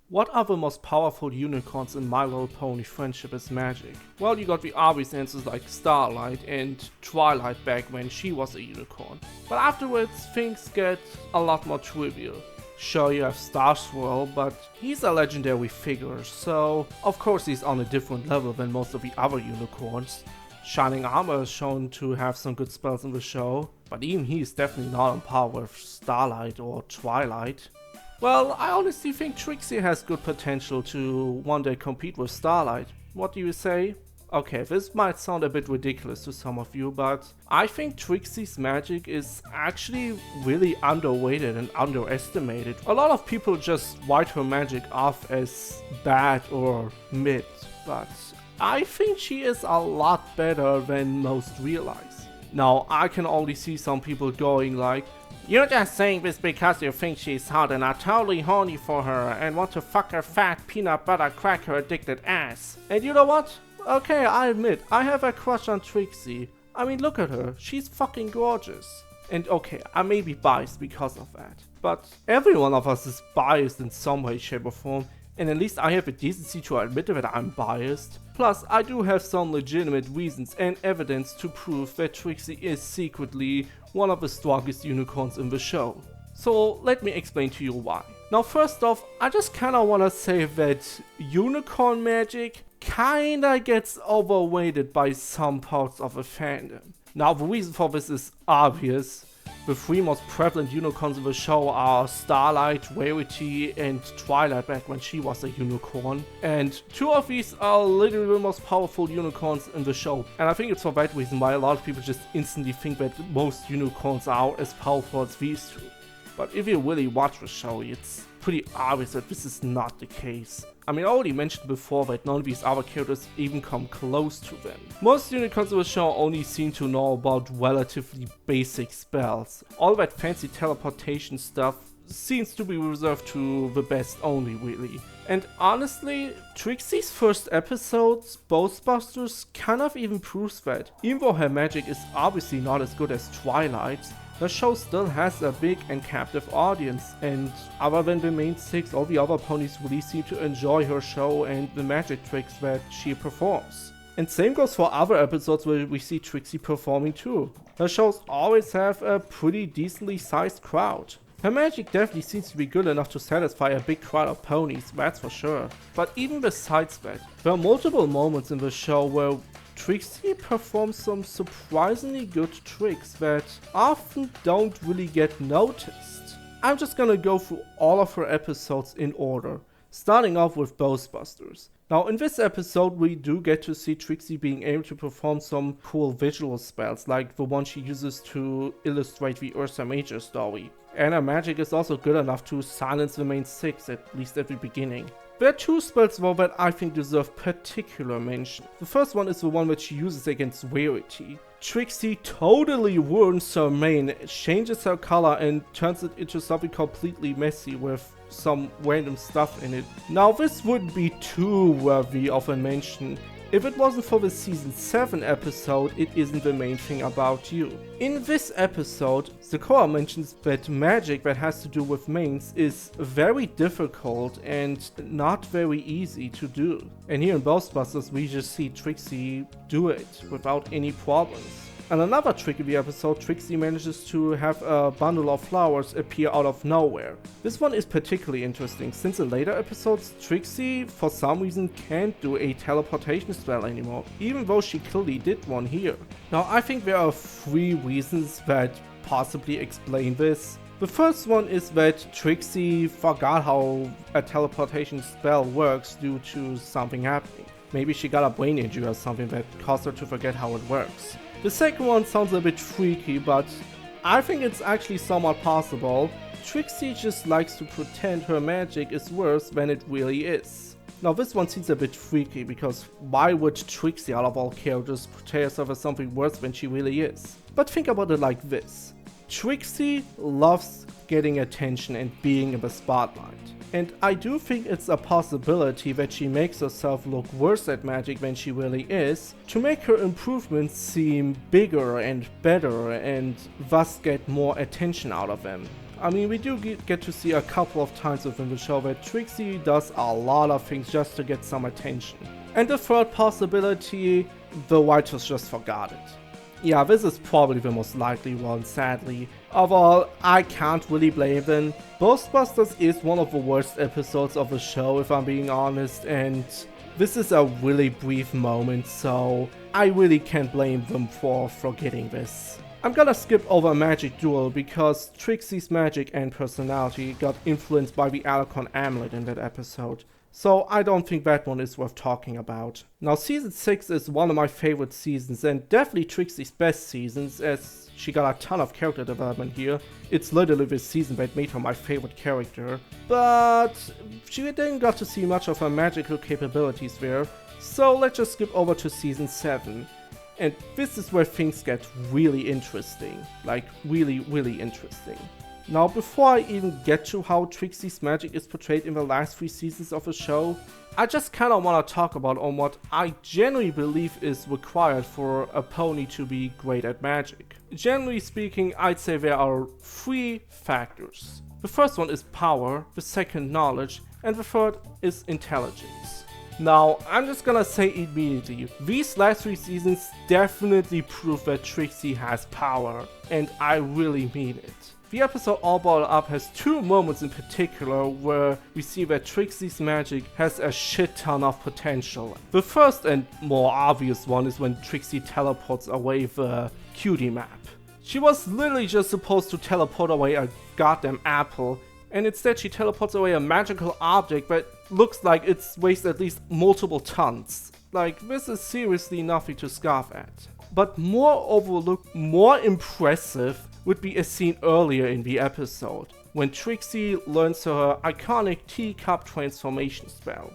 What are the most powerful unicorns in My Little Pony Friendship is Magic? Well, you got the obvious answers like Starlight and Twilight back when she was a unicorn. But afterwards, things get a lot more trivial. Sure, you have Star Swirl, but he's a legendary figure, so of course he's on a different level than most of the other unicorns. Shining Armor is shown to have some good spells in the show, but even he is definitely not on par with Starlight or Twilight. Well, I honestly think Trixie has good potential to one day compete with Starlight. What do you say? Okay, this might sound a bit ridiculous to some of you, but I think Trixie's magic is actually really underrated and underestimated. A lot of people just write her magic off as bad or mid, but I think she is a lot better than most realize. Now, I can only see some people going like, "You're just saying this because you think she's hot and are totally horny for her and want to fuck her fat peanut butter cracker addicted ass." And you know what? Okay, I admit, I have a crush on Trixie. I mean, look at her, she's fucking gorgeous. And okay, I may be biased because of that. But every one of us is biased in some way, shape or form. And at least I have the decency to admit that I'm biased. Plus, I do have some legitimate reasons and evidence to prove that Trixie is secretly one of the strongest unicorns in the show. So let me explain to you why. Now first off, I just kinda wanna say that unicorn magic kinda gets overrated by some parts of the fandom. Now the reason for this is obvious. The three most prevalent unicorns in the show are Starlight, Rarity, and Twilight back when she was a unicorn. And two of these are literally the most powerful unicorns in the show. And I think it's for that reason why a lot of people just instantly think that most unicorns are as powerful as these two. But if you really watch the show, it's pretty obvious that this is not the case. I mean, I already mentioned before that none of these other characters even come close to them. Most unicorns in the show only seem to know about relatively basic spells. All that fancy teleportation stuff seems to be reserved to the best only, really. And honestly, Trixie's first episode, Ghostbusters, kind of even proves that. Even though her magic is obviously not as good as Twilight's, the show still has a big and captive audience, and other than the main six, all the other ponies really seem to enjoy her show and the magic tricks that she performs. And same goes for other episodes where we see Trixie performing too. Her shows always have a pretty decently sized crowd. Her magic definitely seems to be good enough to satisfy a big crowd of ponies, that's for sure. But even besides that, there are multiple moments in the show where Trixie performs some surprisingly good tricks that often don't really get noticed. I'm just gonna go through all of her episodes in order, starting off with Ghostbusters. Now in this episode we do get to see Trixie being able to perform some cool visual spells, like the one she uses to illustrate the Ursa Major story. And her magic is also good enough to silence the main six, at least at the beginning. There are two spells though that I think deserve particular mention. The first one is the one that she uses against Rarity. Trixie totally ruins her mane, changes her color and turns it into something completely messy with some random stuff in it. Now this wouldn't be too worthy of a mention if it wasn't for the season 7 episode, It Isn't the Main Thing About You. In this episode, Sakura mentions that magic that has to do with manes is very difficult and not very easy to do. And here in Ghostbusters we just see Trixie do it without any problems. In another trick in the episode, Trixie manages to have a bundle of flowers appear out of nowhere. This one is particularly interesting, since in later episodes, Trixie for some reason can't do a teleportation spell anymore, even though she clearly did one here. Now I think there are 3 reasons that possibly explain this. The first one is that Trixie forgot how a teleportation spell works due to something happening. Maybe she got a brain injury or something that caused her to forget how it works. The second one sounds a bit freaky, but I think it's actually somewhat possible. Trixie just likes to pretend her magic is worse than it really is. Now this one seems a bit freaky, because why would Trixie out of all characters portray herself as something worse than she really is? But think about it like this. Trixie loves getting attention and being in the spotlight. And I do think it's a possibility that she makes herself look worse at magic than she really is, to make her improvements seem bigger and better and thus get more attention out of them. I mean, we do get to see a couple of times within the show where Trixie does a lot of things just to get some attention. And the third possibility, the writers just forgot it. Yeah, this is probably the most likely one, sadly. Overall, I can't really blame them. Ghostbusters is one of the worst episodes of the show, if I'm being honest, and this is a really brief moment, so I really can't blame them for forgetting this. I'm gonna skip over Magic Duel because Trixie's magic and personality got influenced by the Alarcon amulet in that episode, so I don't think that one is worth talking about. Now, season 6 is one of my favorite seasons and definitely Trixie's best seasons, as she got a ton of character development here. It's literally this season that made her my favorite character, but she didn't get to see much of her magical capabilities there, so let's just skip over to season 7. And this is where things get really interesting, like really interesting. Now, before I even get to how Trixie's magic is portrayed in the last 3 seasons of the show, I just kinda wanna talk about on what I generally believe is required for a pony to be great at magic. Generally speaking, I'd say there are 3 factors. The first one is power, the second knowledge, and the third is intelligence. Now, I'm just gonna say immediately, these last 3 seasons definitely prove that Trixie has power, and I really mean it. The episode All Balled Up has 2 moments in particular where we see that Trixie's magic has a shit ton of potential. The first and more obvious one is when Trixie teleports away the cutie map. She was literally just supposed to teleport away a goddamn apple, and instead she teleports away a magical object that looks like it weighs at least multiple tons. Like, this is seriously nothing to scoff at. But more overlooked, more impressive would be a scene earlier in the episode, when Trixie learns her iconic teacup transformation spell.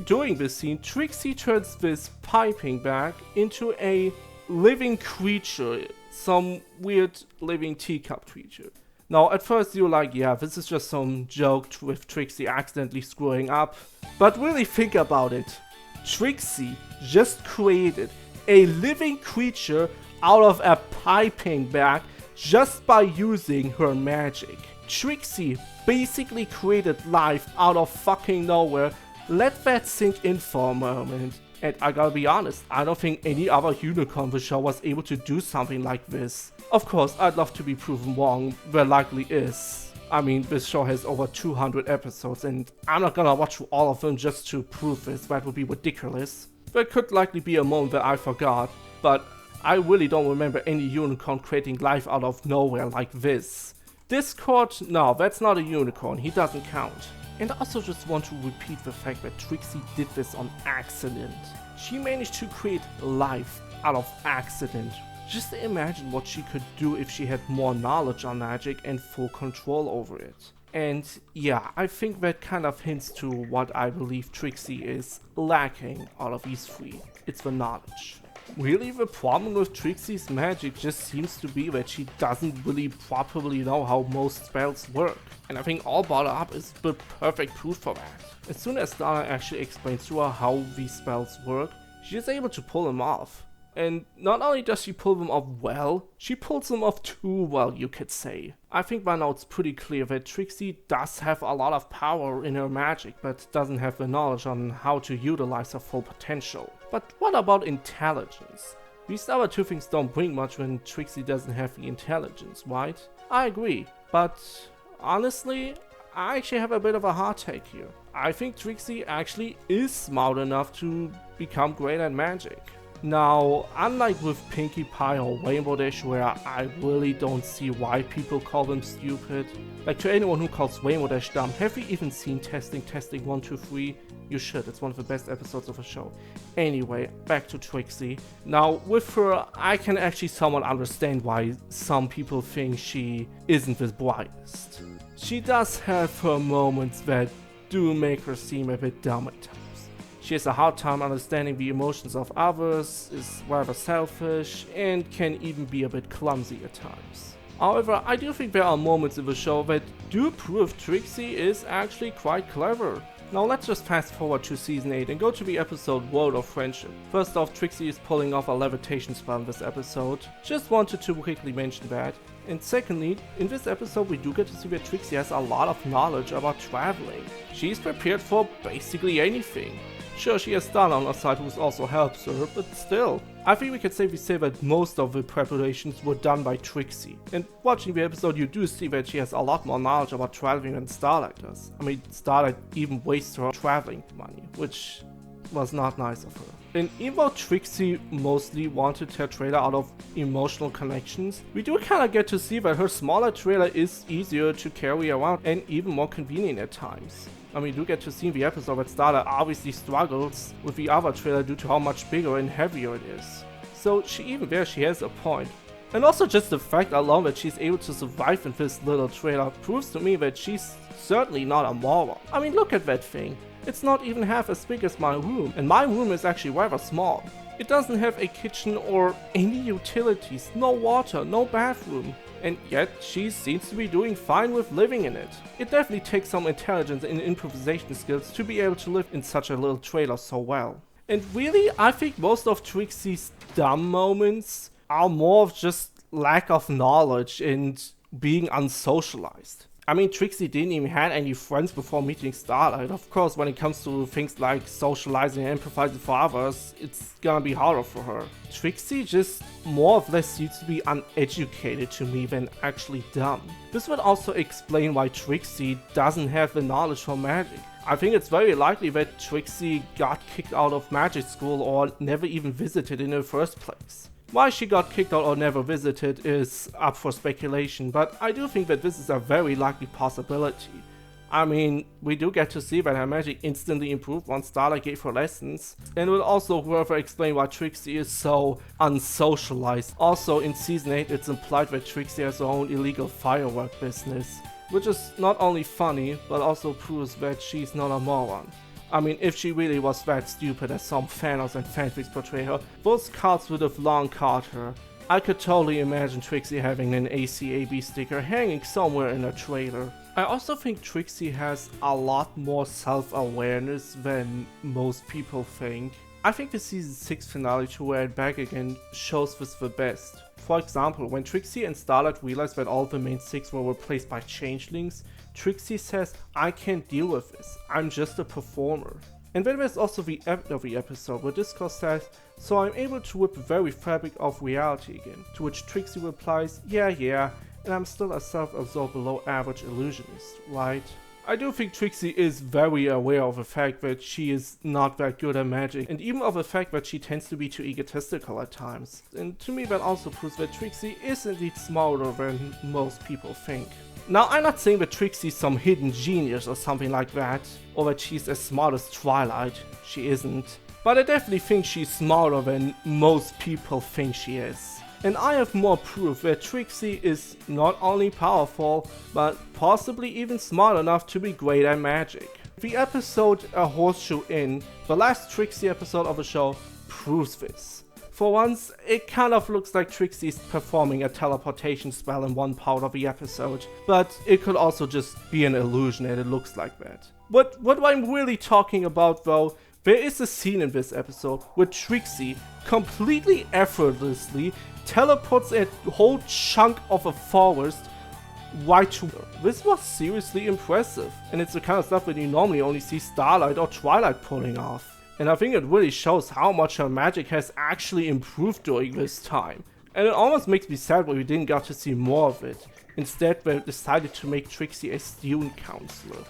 During this scene, Trixie turns this piping bag into a living creature, some weird living teacup creature. Now, at first you're like, yeah, this is just some joke with Trixie accidentally screwing up, but really think about it. Trixie just created a living creature out of a piping bag just by using her magic. Trixie basically created life out of fucking nowhere. Let that sink in for a moment. And I gotta be honest, I don't think any other unicorn the show was able to do something like this. Of course, I'd love to be proven wrong, there likely is. I mean, this show has over 200 episodes and I'm not gonna watch through all of them just to prove this, that would be ridiculous. There could likely be a moment that I forgot, but I really don't remember any unicorn creating life out of nowhere like this. Discord? No, that's not a unicorn, he doesn't count. And I also just want to repeat the fact that Trixie did this on accident. She managed to create life out of accident. Just imagine what she could do if she had more knowledge on magic and full control over it. And yeah, I think that kind of hints to what I believe Trixie is lacking out of these 3. It's the knowledge. Really, the problem with Trixie's magic just seems to be that she doesn't really properly know how most spells work. And I think All Balled Up is the perfect proof for that. As soon as Dana actually explains to her how these spells work, she is able to pull them off. And not only does she pull them off well, she pulls them off too well, you could say. I think by now it's pretty clear that Trixie does have a lot of power in her magic, but doesn't have the knowledge on how to utilize her full potential. But what about intelligence? These other 2 things don't bring much when Trixie doesn't have the intelligence, right? I agree, but honestly, I actually have a bit of a hot take here. I think Trixie actually is smart enough to become great at magic. Now, unlike with Pinkie Pie or Rainbow Dash, where I really don't see why people call them stupid. Like, to anyone who calls Rainbow Dash dumb, have you even seen Testing 1, 2, 3? You should, it's one of the best episodes of the show. Anyway, back to Trixie. Now, with her, I can actually somewhat understand why some people think she isn't the brightest. She does have her moments that do make her seem a bit dumb at times. She has a hard time understanding the emotions of others, is rather selfish, and can even be a bit clumsy at times. However, I do think there are moments in the show that do prove Trixie is actually quite clever. Now let's just fast forward to season 8 and go to the episode World of Friendship. First off, Trixie is pulling off a levitation spell in this episode. Just wanted to quickly mention that. And secondly, in this episode we do get to see that Trixie has a lot of knowledge about traveling. She's prepared for basically anything. Sure, she has Starlight on her side who also helps her, but still. I think we can safely say that most of the preparations were done by Trixie. And watching the episode you do see that she has a lot more knowledge about traveling than Starlight does. I mean, Starlight even wastes her traveling money, which was not nice of her. And even though Trixie mostly wanted her trailer out of emotional connections, we do kinda get to see that her smaller trailer is easier to carry around and even more convenient at times. I mean, we do get to see in the episode that Starlight obviously struggles with the other trailer due to how much bigger and heavier it is. So even there she has a point. And also just the fact alone that she's able to survive in this little trailer proves to me that she's certainly not a moron. I mean, look at that thing. It's not even half as big as my room, and my room is actually rather small. It doesn't have a kitchen or any utilities, no water, no bathroom. And yet, she seems to be doing fine with living in it. It definitely takes some intelligence and improvisation skills to be able to live in such a little trailer so well. And really, I think most of Trixie's dumb moments are more of just lack of knowledge and being unsocialized. I mean, Trixie didn't even have any friends before meeting Starlight. Of course, when it comes to things like socializing and empathizing for others, it's gonna be harder for her. Trixie just more or less seems to be uneducated to me than actually dumb. This would also explain why Trixie doesn't have the knowledge for magic. I think it's very likely that Trixie got kicked out of magic school or never even visited in the first place. Why she got kicked out or never visited is up for speculation, but I do think that this is a very likely possibility. I mean, we do get to see that her magic instantly improved once Starlight gave her lessons, and it will also further explain why Trixie is so unsocialized. Also, in Season 8 it's implied that Trixie has her own illegal firework business, which is not only funny, but also proves that she's not a moron. I mean, if she really was that stupid as some fanarts and fanfics portray her, those cards would have long caught her. I could totally imagine Trixie having an ACAB sticker hanging somewhere in her trailer. I also think Trixie has a lot more self-awareness than most people think. I think the season 6 finale to Wear It Back Again shows this the best. For example, when Trixie and Starlight realized that all the main 6 were replaced by changelings, Trixie says, "I can't deal with this, I'm just a performer." And then there's also the end of the episode where Discord says, "So I'm able to rip the very fabric of reality again," to which Trixie replies, yeah, and I'm still a self-absorbed below average illusionist, right? I do think Trixie is very aware of the fact that she is not that good at magic, and even of the fact that she tends to be too egotistical at times. And to me that also proves that Trixie is indeed smarter than most people think. Now, I'm not saying that Trixie's some hidden genius or something like that, or that she's as smart as Twilight. She isn't. But I definitely think she's smarter than most people think she is. And I have more proof that Trixie is not only powerful, but possibly even smart enough to be great at magic. The episode A Horseshoe Inn, the last Trixie episode of the show, proves this. For once, it kind of looks like Trixie's performing a teleportation spell in one part of the episode, but it could also just be an illusion and it looks like that. What I'm really talking about though, there is a scene in this episode where Trixie completely effortlessly teleports a whole chunk of a forest right to her. This was seriously impressive, and it's the kind of stuff that you normally only see Starlight or Twilight pulling off. And I think it really shows how much her magic has actually improved during this time. And it almost makes me sad that we didn't get to see more of it. Instead, they decided to make Trixie a student counselor.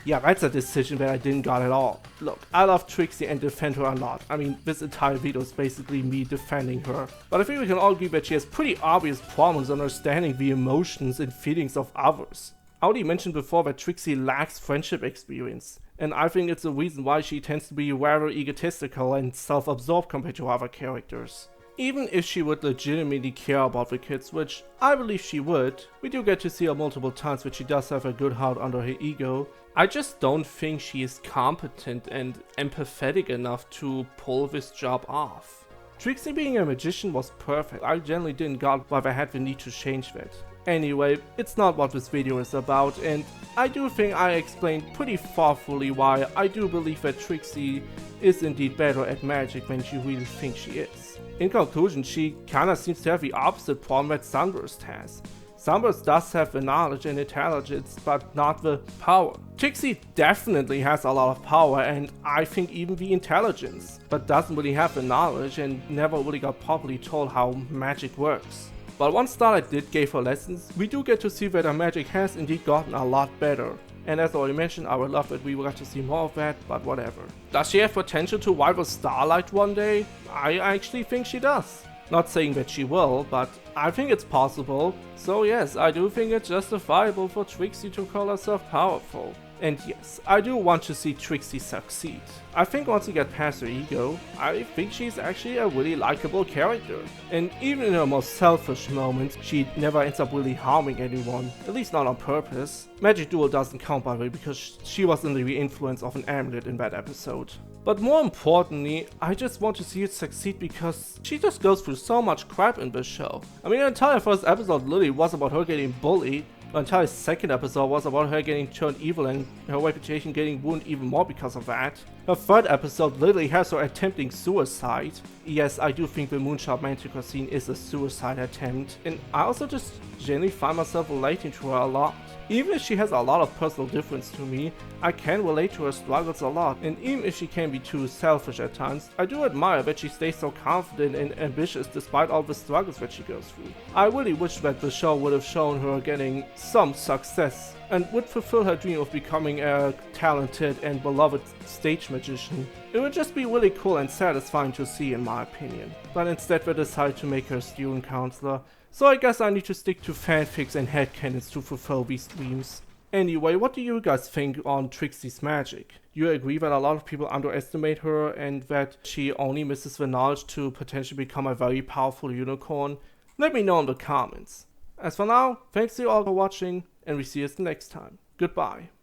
Yeah, that's a decision that I didn't got at all. Look, I love Trixie and defend her a lot. I mean, this entire video is basically me defending her. But I think we can all agree that she has pretty obvious problems understanding the emotions and feelings of others. I already mentioned before that Trixie lacks friendship experience, and I think it's a reason why she tends to be rather egotistical and self-absorbed compared to other characters. Even if she would legitimately care about the kids, which I believe she would, we do get to see her multiple times that she does have a good heart under her ego. I just don't think she is competent and empathetic enough to pull this job off. Trixie being a magician was perfect. I generally didn't get why they had the need to change that. Anyway, it's not what this video is about, and I do think I explained pretty thoughtfully why I do believe that Trixie is indeed better at magic than you really think she is. In conclusion, she kinda seems to have the opposite problem that Sunburst has. Sunburst does have the knowledge and intelligence, but not the power. Trixie definitely has a lot of power and I think even the intelligence, but doesn't really have the knowledge and never really got properly told how magic works. But once Starlight did give her lessons, we do get to see that her magic has indeed gotten a lot better. And as already mentioned, I would love that we got to see more of that, but whatever. Does she have potential to rival Starlight one day? I actually think she does. Not saying that she will, but I think it's possible. So yes, I do think it's justifiable for Trixie to call herself powerful. And yes, I do want to see Trixie succeed. I think once you get past her ego, I think she's actually a really likable character. And even in her most selfish moments, she never ends up really harming anyone, at least not on purpose. Magic Duel doesn't count by the way because she was under the influence of an amulet in that episode. But more importantly, I just want to see it succeed because she just goes through so much crap in this show. I mean, the entire first episode literally was about her getting bullied. The entire second episode was about her getting turned evil and her reputation getting ruined even more because of that. Her third episode literally has her attempting suicide. Yes, I do think the Moonshot Manticore scene is a suicide attempt, and I also just genuinely find myself relating to her a lot. Even if she has a lot of personal difference to me, I can relate to her struggles a lot, and even if she can be too selfish at times, I do admire that she stays so confident and ambitious despite all the struggles that she goes through. I really wish that the show would have shown her getting some success and would fulfill her dream of becoming a talented and beloved stage magician. It would just be really cool and satisfying to see in my opinion. But instead they decided to make her a student counselor, so I guess I need to stick to fanfics and headcanons to fulfill these dreams. Anyway, what do you guys think on Trixie's magic? Do you agree that a lot of people underestimate her and that she only misses the knowledge to potentially become a very powerful unicorn? Let me know in the comments. As for now, thanks to you all for watching and we see us next time. Goodbye.